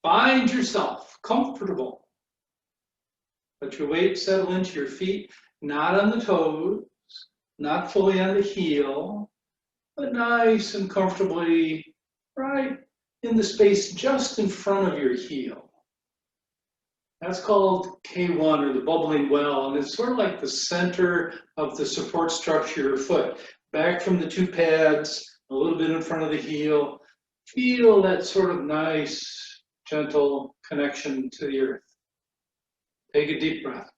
Find yourself comfortable. Let your weight settle into your feet, not on the toes, not fully on the heel, but nice and comfortably right in the space just in front of your heel. That's called K1, or the bubbling well, and it's sort of like the center of the support structure of your foot. Back from the two pads, a little bit in front of the heel. Feel that sort of nice, gentle connection to the earth. Take a deep breath.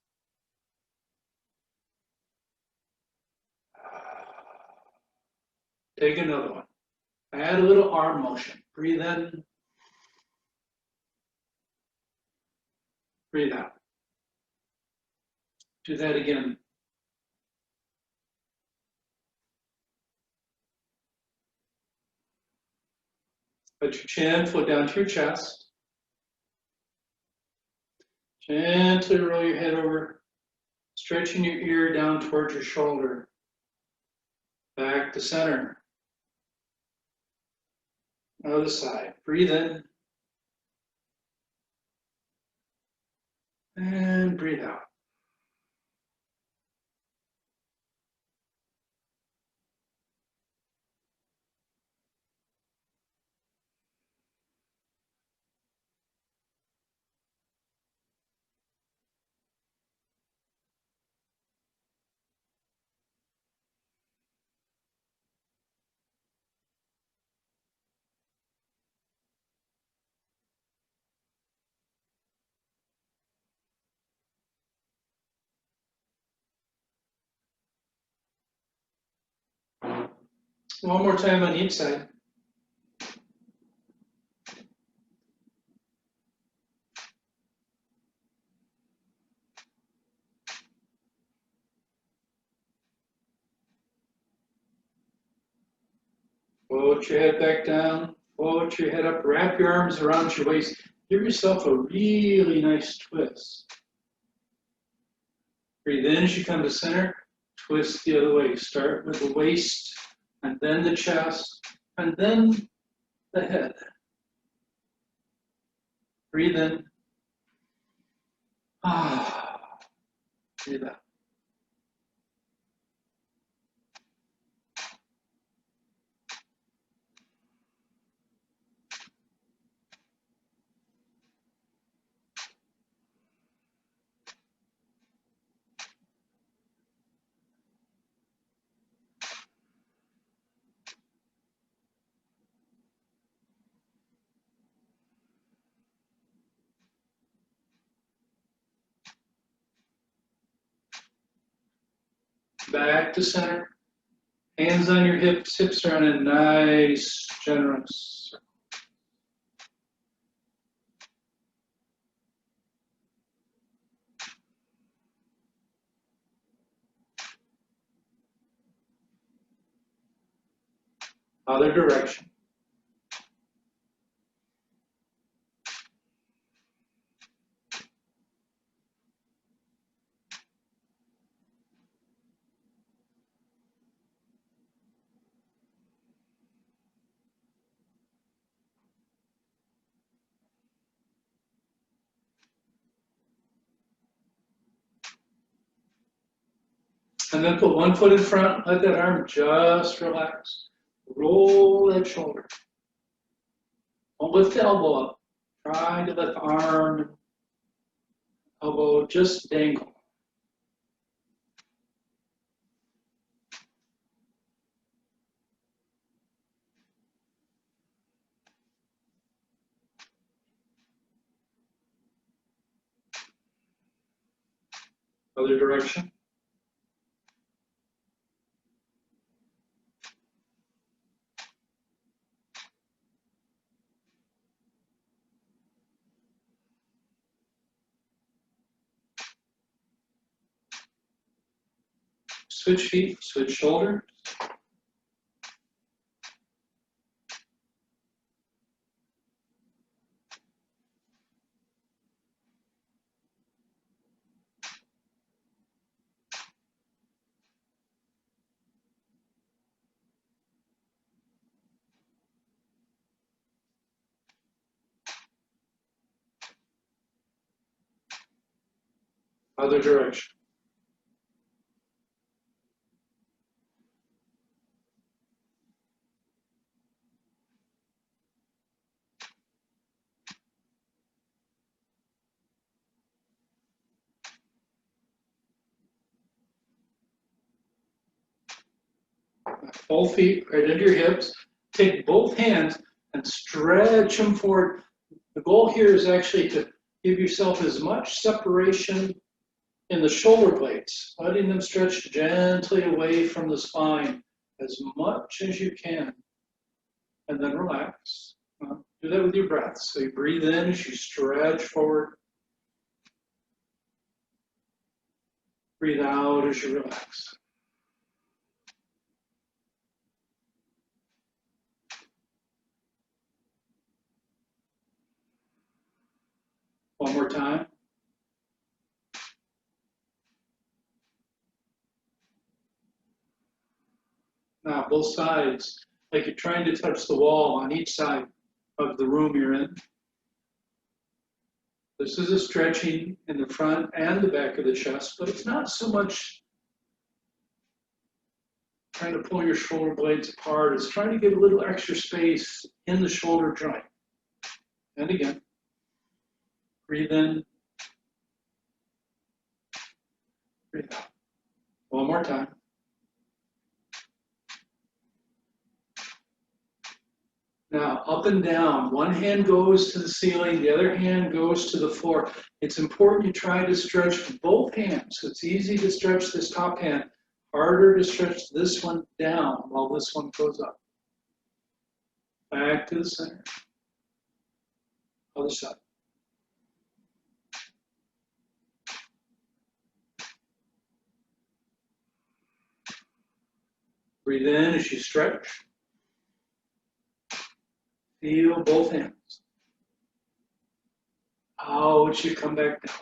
Take another one. Add a little arm motion. Breathe in. Breathe out. Do that again. Let your chin float down to your chest. Gently roll your head over, stretching your ear down towards your shoulder. Back to center. Other side. Breathe in. And breathe out. One more time on each side. Float your head back down. Float your head up. Wrap your arms around your waist. Give yourself a really nice twist. Breathe in as you come to center. Twist the other way. Start with the waist, and then the chest, and then the head. Breathe in. Breathe out. Back to center. Hands on your hips. Hips are in a nice, generous circle. Other direction. And then put one foot in front, let that arm just relax. Roll that shoulder. Don't lift the elbow up. Try to let the arm, elbow just dangle. Other direction. Switch feet, switch shoulder. Other direction. Both feet right into your hips. Take both hands and stretch them forward. The goal here is actually to give yourself as much separation in the shoulder blades, letting them stretch gently away from the spine as much as you can. And then relax. Do that with your breath. So you breathe in as you stretch forward. Breathe out as you relax. One more time. Now, both sides, like you're trying to touch the wall on each side of the room you're in. This is a stretching in the front and the back of the chest, but it's not so much trying to pull your shoulder blades apart. It's trying to get a little extra space in the shoulder joint. And again, breathe in, breathe out. One more time. Now, up and down. One hand goes to the ceiling, the other hand goes to the floor. It's important you try to stretch both hands. It's easy to stretch this top hand, harder to stretch this one down while this one goes up. Back to the center. Other side. Breathe in as you stretch. Feel both hands. Out, you come back down.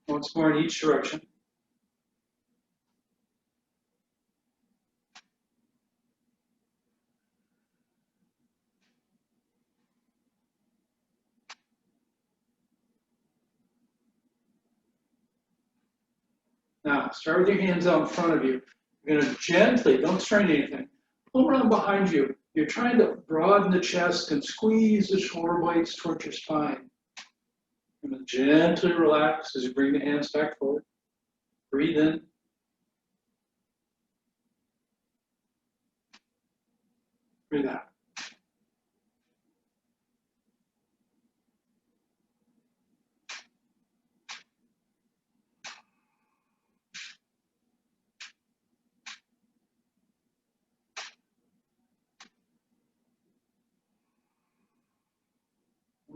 Once more in each direction. Now, start with your hands out in front of you. You're going to gently, don't strain anything, pull around behind you. You're trying to broaden the chest and squeeze the shoulder blades towards your spine. You're going to gently relax as you bring the hands back forward. Breathe in. Breathe out.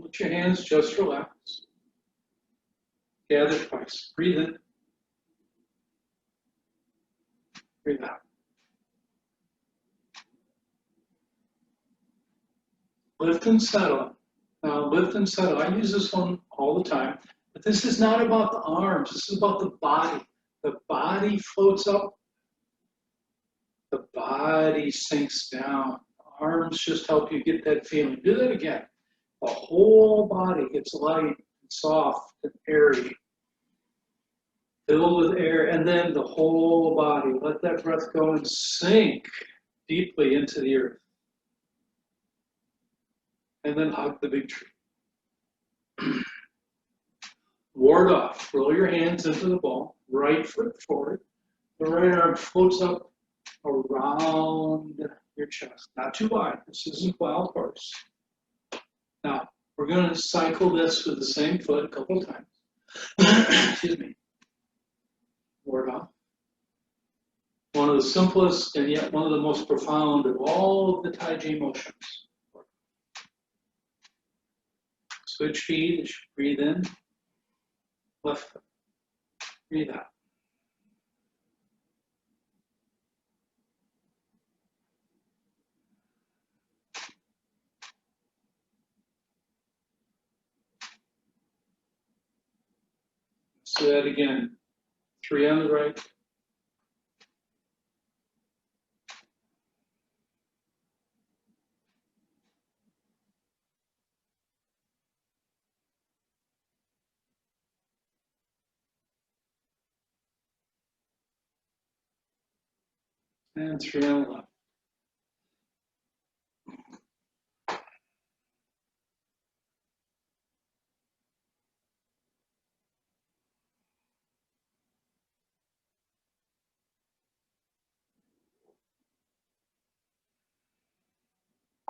Let your hands just relax. Gather twice. Breathe in. Breathe out. Lift and settle. Now, lift and settle. I use this one all the time, but this is not about the arms. This is about the body. The body floats up. The body sinks down. The arms just help you get that feeling. Do that again. The whole body gets light and soft and airy, filled with air, and then the whole body. Let that breath go and sink deeply into the earth. And then hug the big tree. Ward off. Roll your hands into the ball. Right foot forward. The right arm floats up around your chest. Not too wide. This isn't wild horse. Now, we're going to cycle this with the same foot a couple of times. Excuse me. Ward off. One of the simplest and yet one of the most profound of all of the Tai Chi motions. Switch feet as you breathe in. Left foot. Breathe out. Do that again. 3 on the right. And 3 on the left.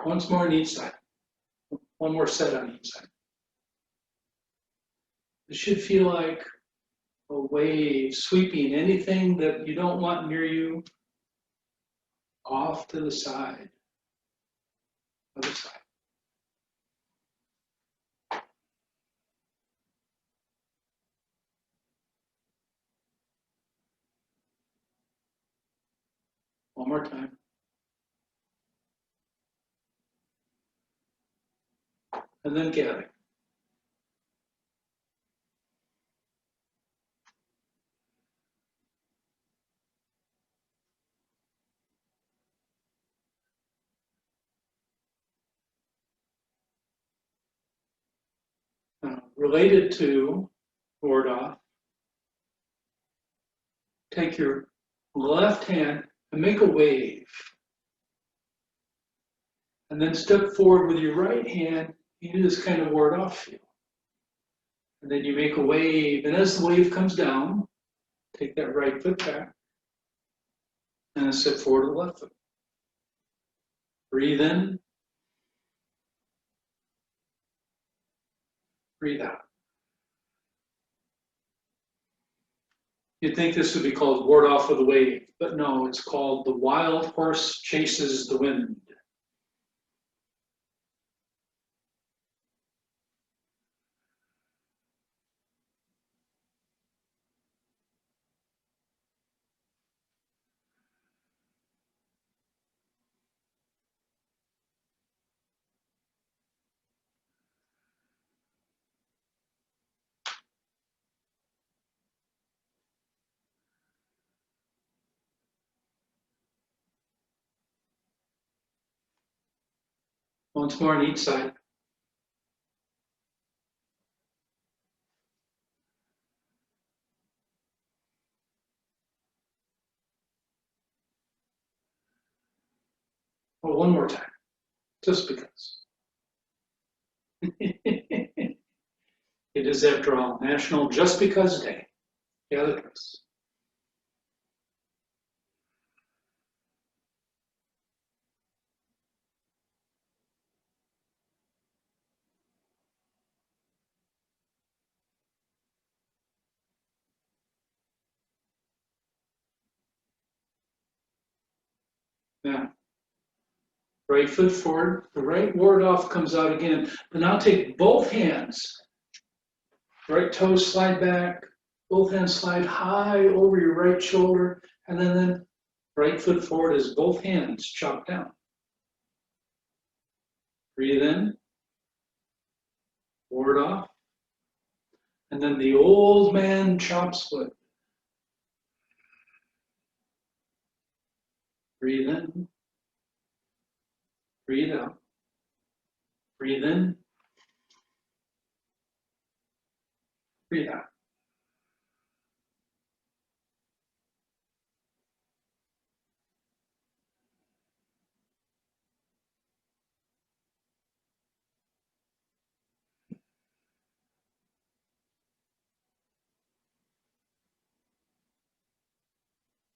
Once more on each side. One more set on each side. It should feel like a wave sweeping anything that you don't want near you off to the side. Other side. One more time. And then gather. Related to ward off, take your left hand and make a wave. And then step forward with your right hand, you do this kind of ward off feel. And then you make a wave, and as the wave comes down, take that right foot back, and then step forward to the left foot. Breathe in, breathe out. You'd think this would be called ward off with a wave, but no, it's called the wild horse chases the wind. Once more on each side. Oh, one more time, just because. It is, after all, National Just Because Day. Gather this. Yeah. Right foot forward, the right ward off comes out again. But now take both hands. Right toes slide back, both hands slide high over your right shoulder, and then right foot forward as both hands chop down. Breathe in, ward off, and then the old man chop split. Breathe in, breathe out, breathe in, breathe out.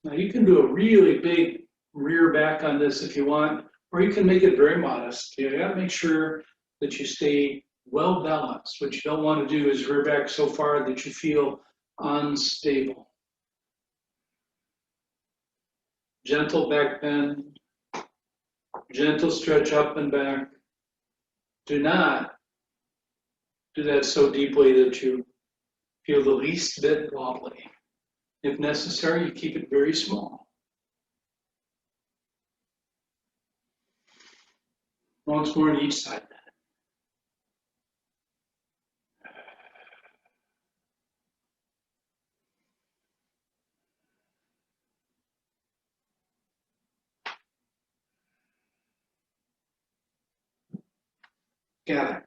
Now you can do a really big rear back on this if you want, or you can make it very modest. You gotta make sure that you stay well balanced. What you don't want to do is rear back so far that you feel unstable. Gentle back bend, gentle stretch up and back. Do not do that so deeply that you feel the least bit wobbly. If necessary, you keep it very small. Once more on each side. gather.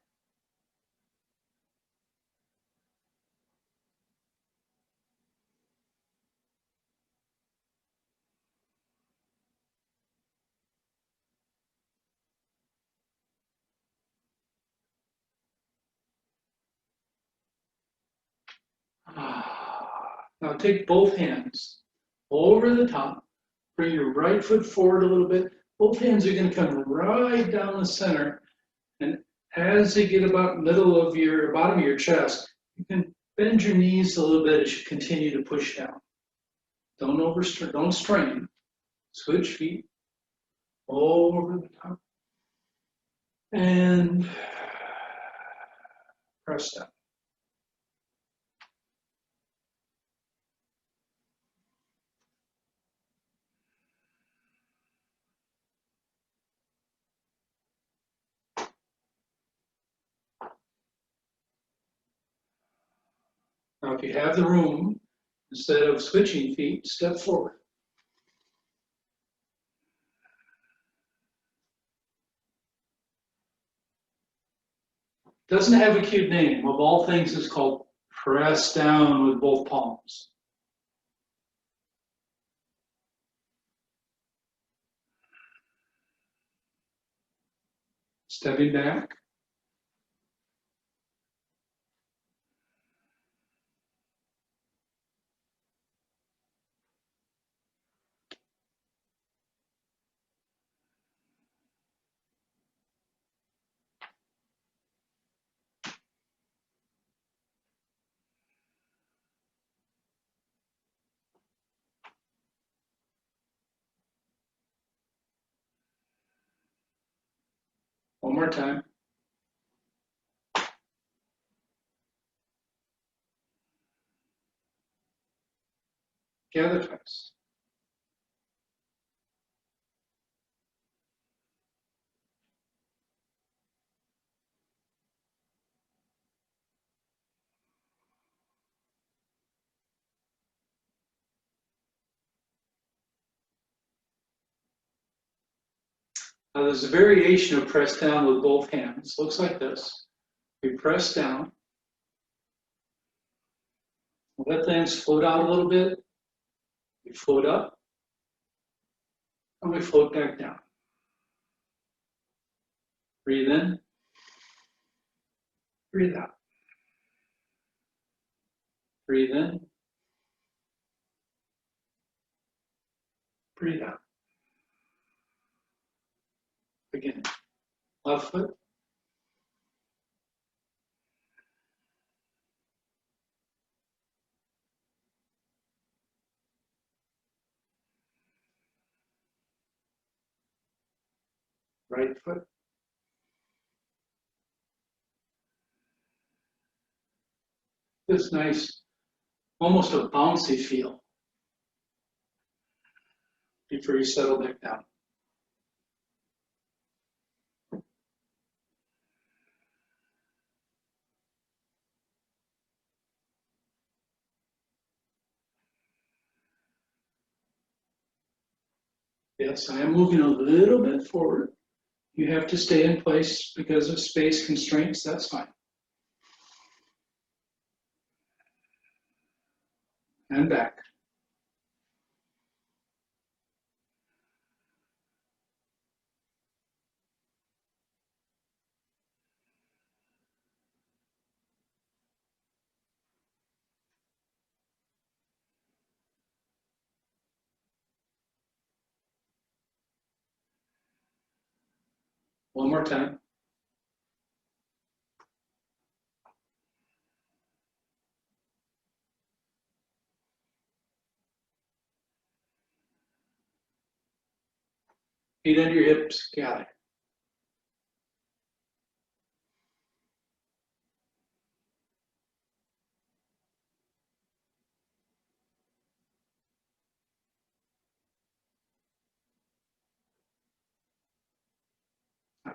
Now take both hands over the top, bring your right foot forward a little bit. Both hands are going to come right down the center. And as they get about middle of your bottom of your chest, you can bend your knees a little bit as you continue to push down. Don't strain. Switch feet over the top and press down. Now, if you have the room, instead of switching feet, step forward. Doesn't have a cute name. Of all things, it's called press down with both palms. Stepping back. One more time. Gather twice. Now there's a variation of press down with both hands. Looks like this. We press down. Let the hands float out a little bit. We float up. And we float back down. Breathe in. Breathe out. Breathe in. Breathe out. Again. Left foot. Right foot. This nice, almost a bouncy feel before you settle back down. Yes, I am moving a little bit forward. You have to stay in place because of space constraints, that's fine. And back. One more time. Feet under your hips, gather.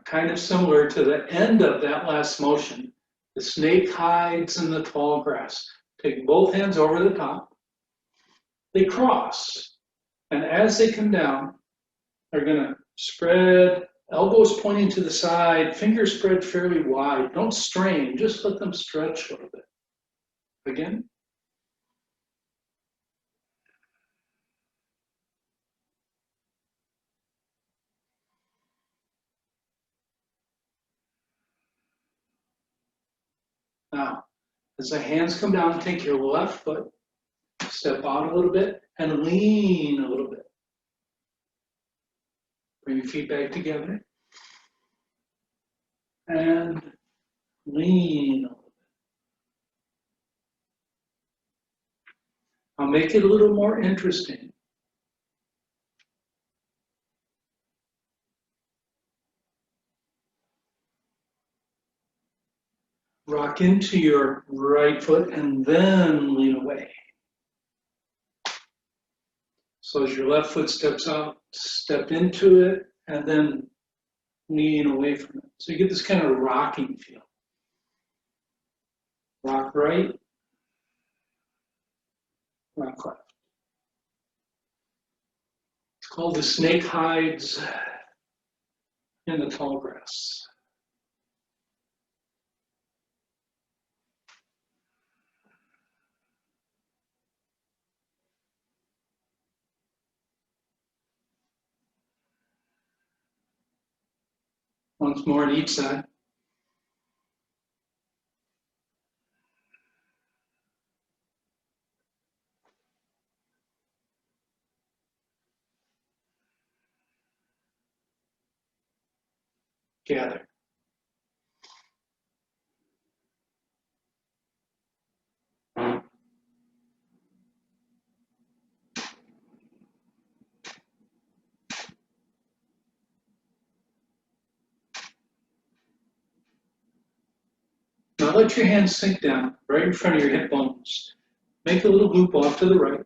Kind of similar to the end of that last motion, the snake hides in the tall grass. Take both hands over the top. They cross, and as they come down, they're going to spread Elbows pointing to the side, fingers spread fairly wide. Don't strain, just let them stretch a little bit. Again. Now, as the hands come down, take your left foot, step out a little bit, and lean a little bit. Bring your feet back together. And lean a little bit. I'll make it a little more interesting. Rock into your right foot and then lean away. So as your left foot steps out, step into it and then lean away from it. So you get this kind of rocking feel. Rock right, rock left. It's called the snake hides in the tall grass. Once more on each side. Gather. Now let your hands sink down right in front of your hip bones. Make a little loop off to the right.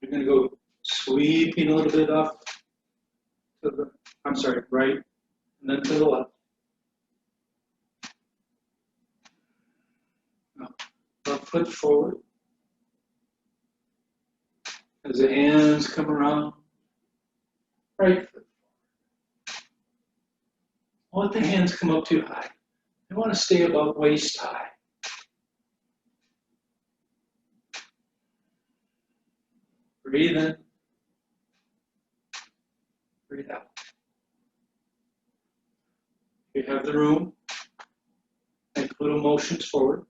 You're going to go sweeping a little bit off to the, right, and then to the left. Now, left foot forward. As the hands come around, right foot. Don't let the hands come up too high. You want to stay about waist high. Breathe in. Breathe out. You have the room. Make little motions forward.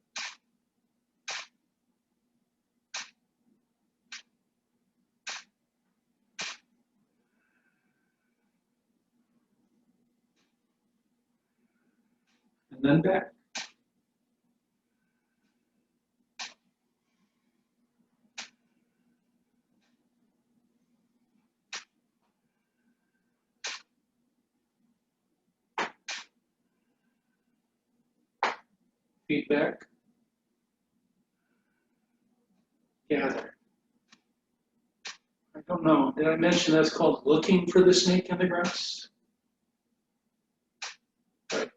And then back. Feet back. Gather. I don't know. Did I mention that's called looking for the snake in the grass? Right.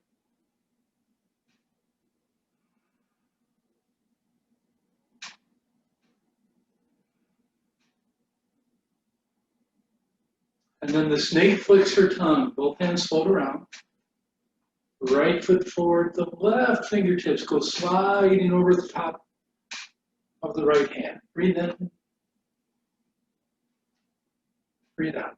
And then the snake flicks her tongue. Both hands float around. Right foot forward. The left fingertips go sliding over the top of the right hand. Breathe in. Breathe out.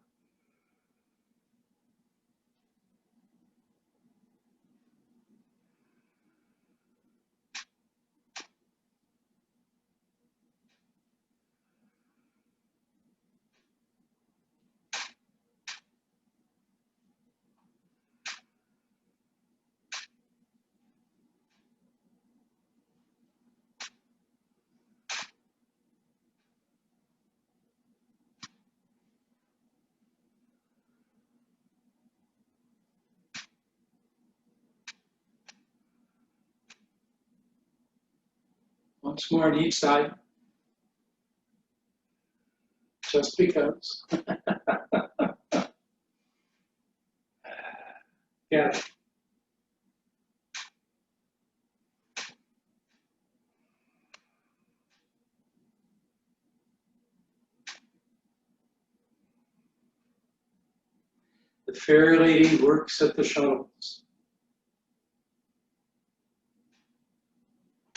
Once more on each side. Just because. Yeah. The Fair Lady works at the shuttles.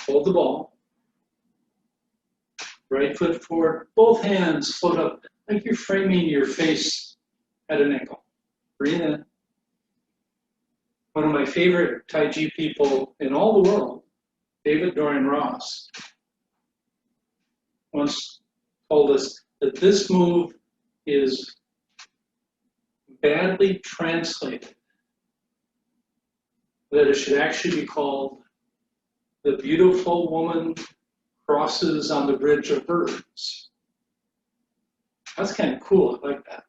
Hold the ball. Right foot forward, both hands float up like you're framing your face at an angle. Breathe in. One of my favorite Tai Chi people in all the world, David Dorian Ross, once told us that this move is badly translated, that it should actually be called the beautiful woman crosses on the bridge of birds. That's kind of cool, I like that.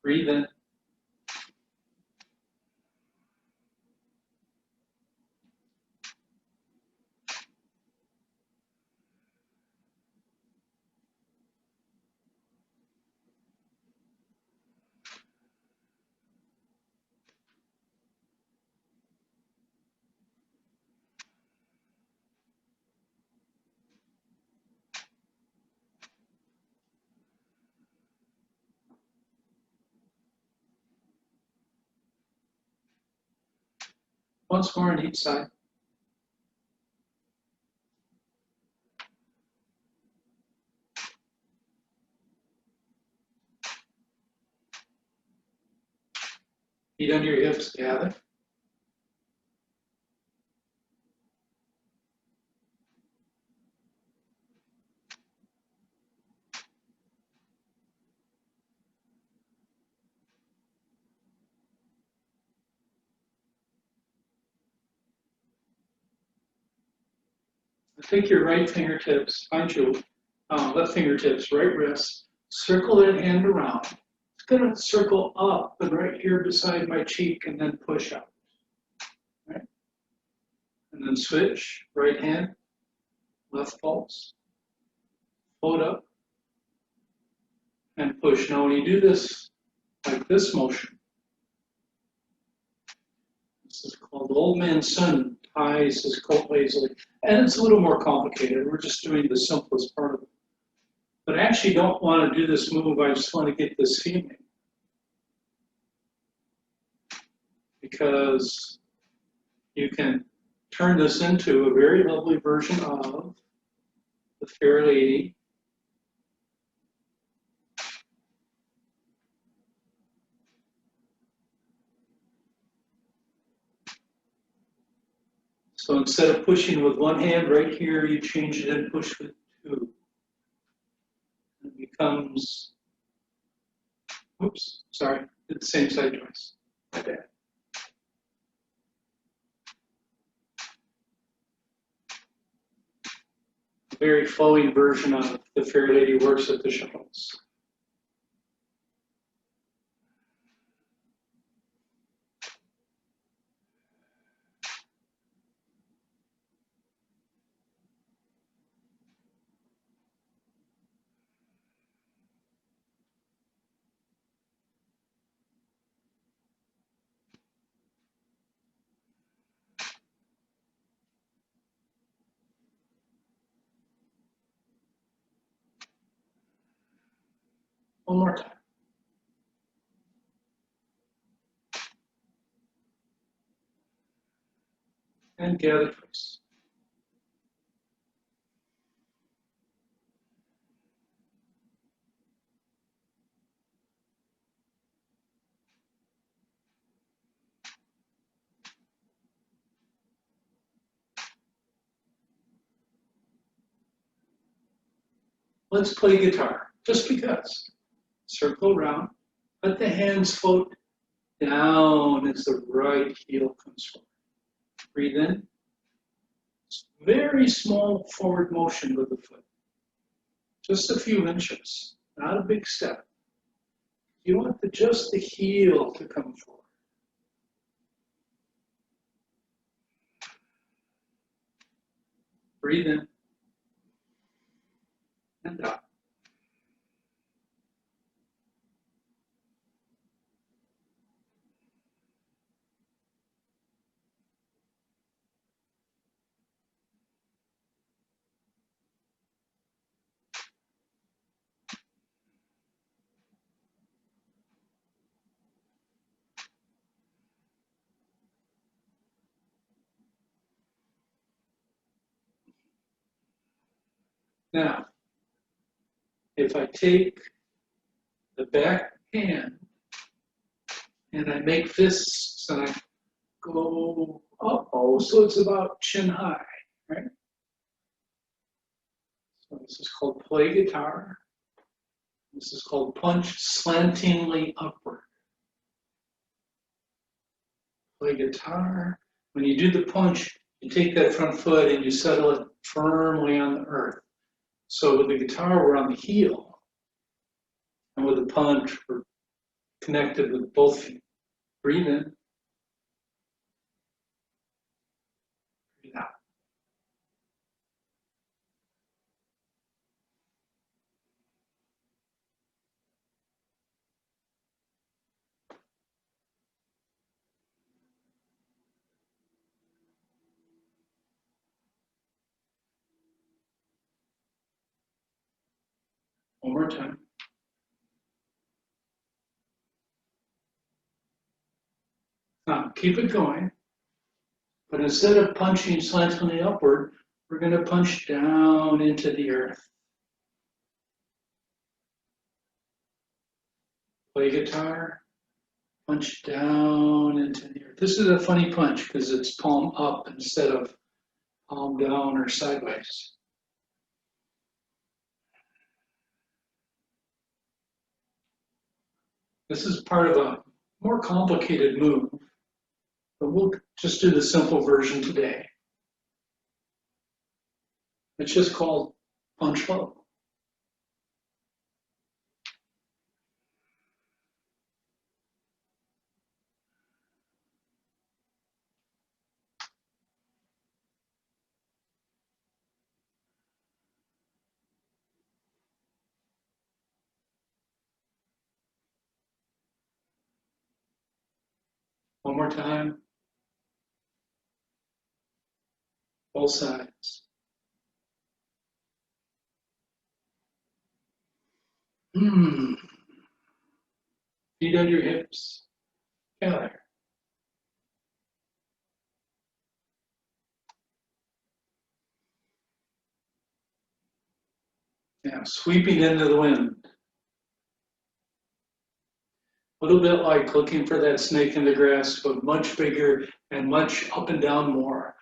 Breathe in. Once more on each side. Feet under your hips, gather. Take your right fingertips, find your left fingertips, right wrist, circle that hand around. It's going to circle up and right here beside my cheek and then push out. Right? And then switch, right hand, left pulse, float up, and push. Now when you do this, like this motion, this is called Old Man Sun ties his coat lazily. And it's a little more complicated. We're just doing the simplest part of it. But I actually don't want to do this move. I just want to get this feeling. Because you can turn this into a very lovely version of the Fair Lady. So instead of pushing with one hand right here, you change it and push with two. It becomes, oops, sorry, did the same side twice. Okay. A very flowing version of the Fair Lady works at the shuttles. One more time. And gather twice. Let's play guitar, just because. Circle around, let the hands float down as the right heel comes forward. Breathe in. Very small forward motion with the foot. Just a few inches, not a big step. You want just the heel to come forward. Breathe in and out. Now, if I take the back hand and I make fists and I go up, oh, so it's about chin high, right? So this is called play guitar. This is called punch slantingly upward. Play guitar. When you do the punch, you take that front foot and you settle it firmly on the earth. So with the guitar, we're on the heel. And with the punch, we're connected with both feet. Breathe in. Breathe out. One more time. Now, keep it going. But instead of punching slantingly upward, we're going to punch down into the earth. Play guitar, punch down into the earth. This is a funny punch because it's palm up instead of palm down or sideways. This is part of a more complicated move, but we'll just do the simple version today. It's just called punch low. One more time. Both sides. Feet under your hips. Gather. Yeah, sweeping into the wind. A little bit like looking for that snake in the grass, but much bigger and much up and down more.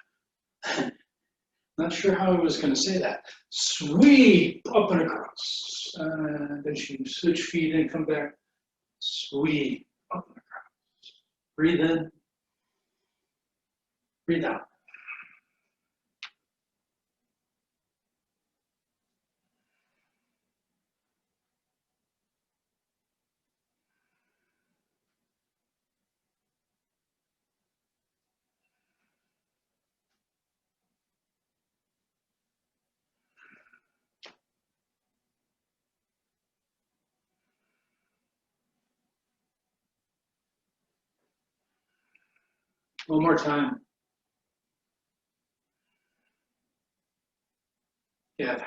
Not sure how I was going to say that. Sweep up and across. Then you switch feet and come back. Sweep up and across. Breathe in. Breathe out. One more time. Gather.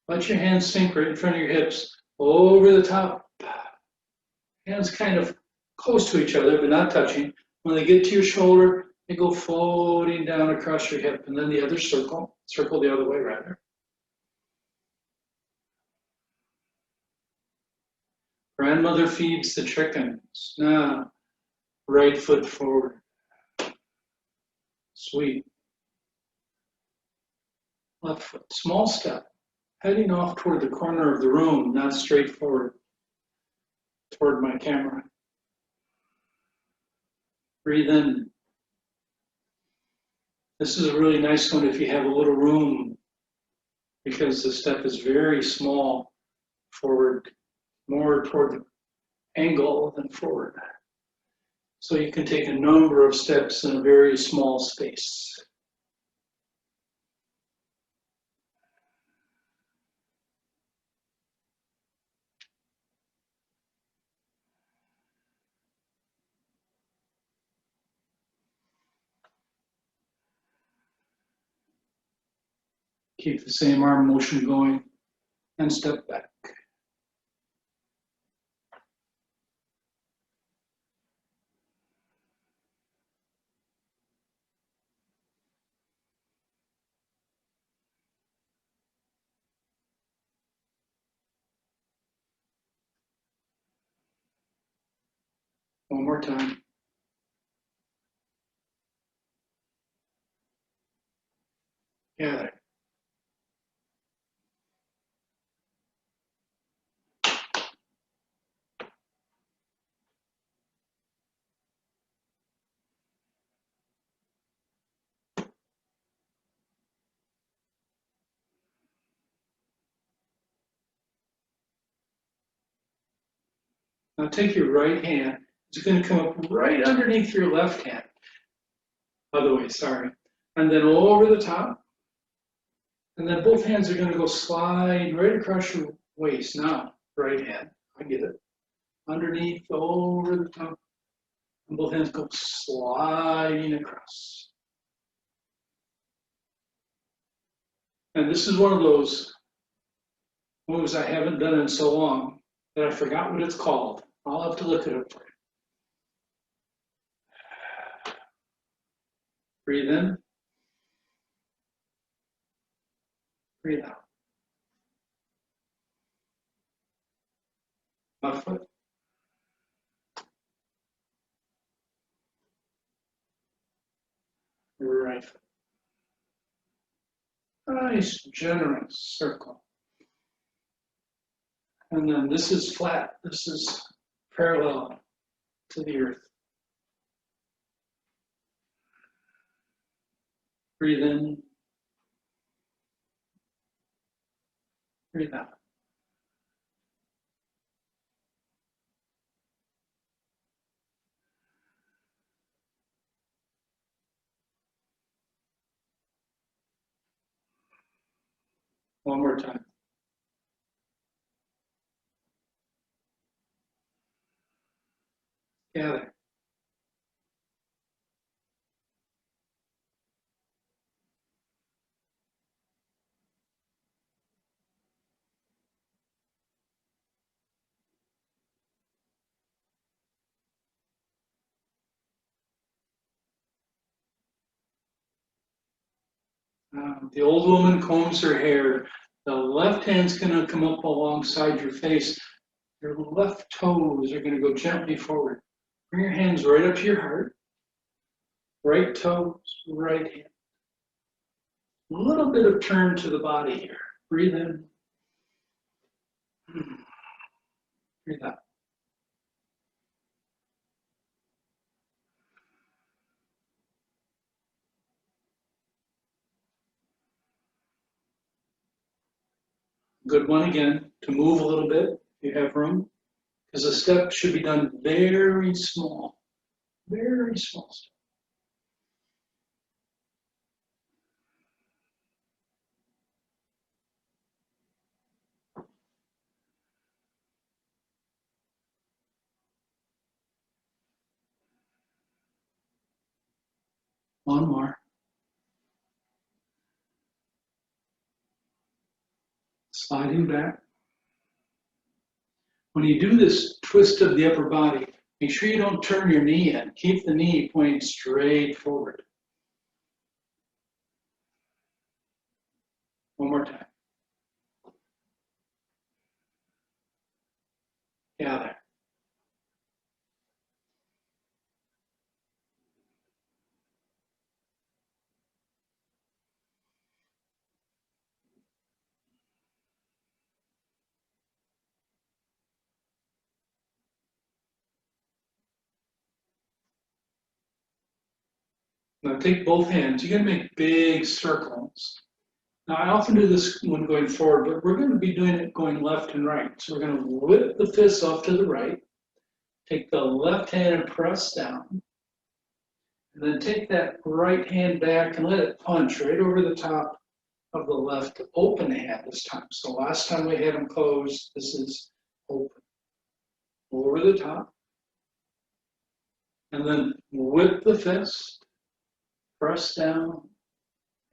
Let your hands sink right in front of your hips, over the top. Hands kind of close to each other, but not touching. When they get to your shoulder, they go floating down across your hip, and then the other circle the other way rather. Grandmother feeds the chickens. Now, right foot forward. Sweep. Left foot. Small step. Heading off toward the corner of the room, not straight forward toward my camera. Breathe in. This is a really nice one if you have a little room because the step is very small forward, more toward the angle than forward. So you can take a number of steps in a very small space. Keep the same arm motion going and step back. One more time. Gather. Now take your right hand. It's going to come up right underneath your left hand. Other way, sorry. And then over the top. And then both hands are going to go slide right across your waist. Now, right hand. I get it. Underneath, over the top. And both hands go sliding across. And this is one of those moves I haven't done in so long that I forgot what it's called. I'll have to look it up for you. Breathe in. Breathe out. Left foot. Right foot. Nice, generous circle. And then this is flat. This is parallel to the earth. Breathe in. Breathe out. One more time. Gather. The old woman combs her hair. The left hand's going to come up alongside your face. Your left toes are going to go gently forward. Bring your hands right up to your heart. Right toes, right hand. A little bit of turn to the body here. Breathe in. Breathe out. Good one again, to move a little bit if you have room, because the step should be done very small. Very small step. One more. Sliding back. When you do this twist of the upper body, make sure you don't turn your knee in. Keep the knee pointing straight forward. One more time. Gather. Now take both hands. You're going to make big circles. Now I often do this when going forward, but we're going to be doing it going left and right. So we're going to whip the fists off to the right. Take the left hand and press down. And then take that right hand back and let it punch right over the top of the left open hand this time. So last time we had them closed, this is open. Over the top. And then whip the fist, press down,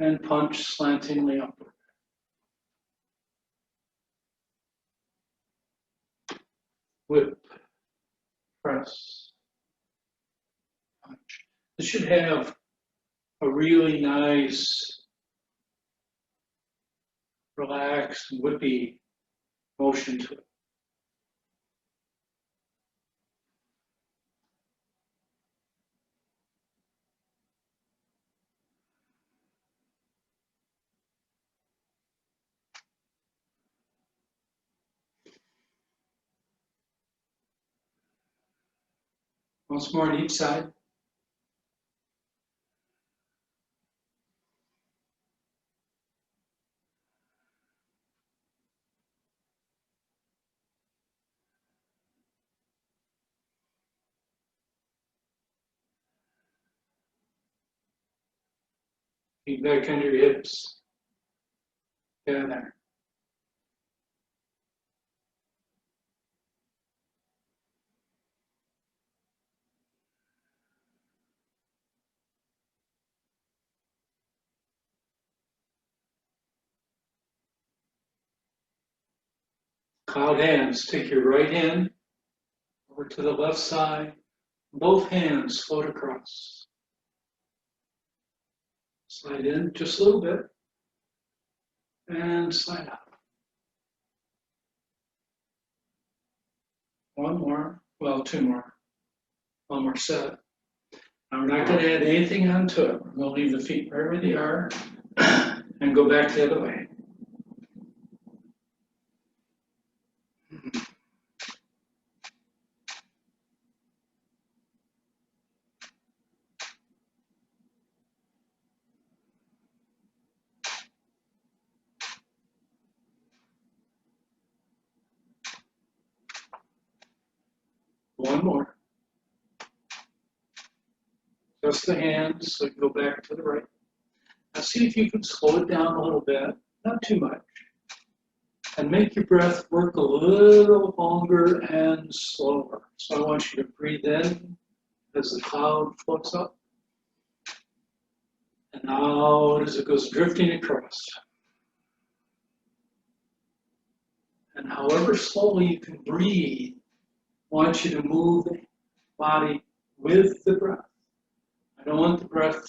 and punch slantingly upward. whip, press, punch. This should have a really nice, relaxed, whippy motion to it. Once more on each side. Feet back under your hips. Down there. Cloud hands. Take your right hand over to the left side. Both hands float across. Slide in just a little bit. And slide out. One more. Well, two more. One more set. Now we're not going to add anything onto it. We're going to leave the feet right where they are and go back the other way. One more. Just the hands, so you can go back to the right. Now see if you can slow it down a little bit, not too much. And make your breath work a little longer and slower. So I want you to breathe in as the cloud floats up. And out as it goes drifting across. And however slowly you can breathe, I want you to move the body with the breath. I don't want the breath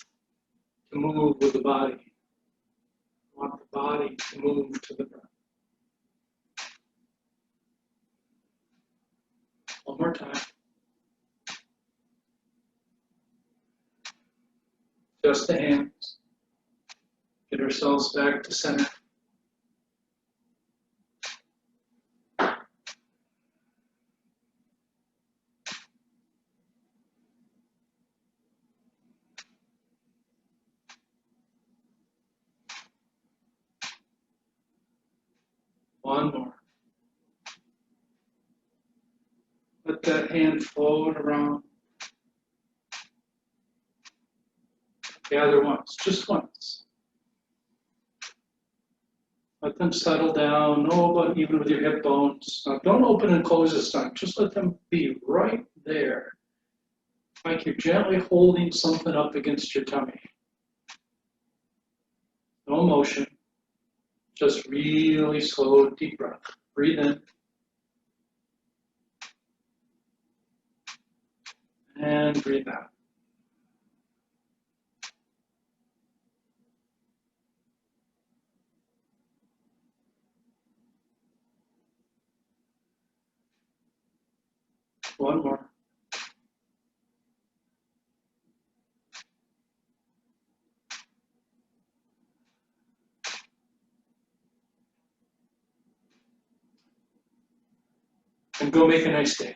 to move with the body. I want the body to move to the breath. One more time. Just the hands. Get ourselves back to center. One more. Let that hand float around. Gather once, just once. Let them settle down, no about even with your hip bones. Now don't open and close this time, just let them be right there. Like you're gently holding something up against your tummy. No motion, just really slow, deep breath. Breathe in. And breathe out. One more. And go make a nice day.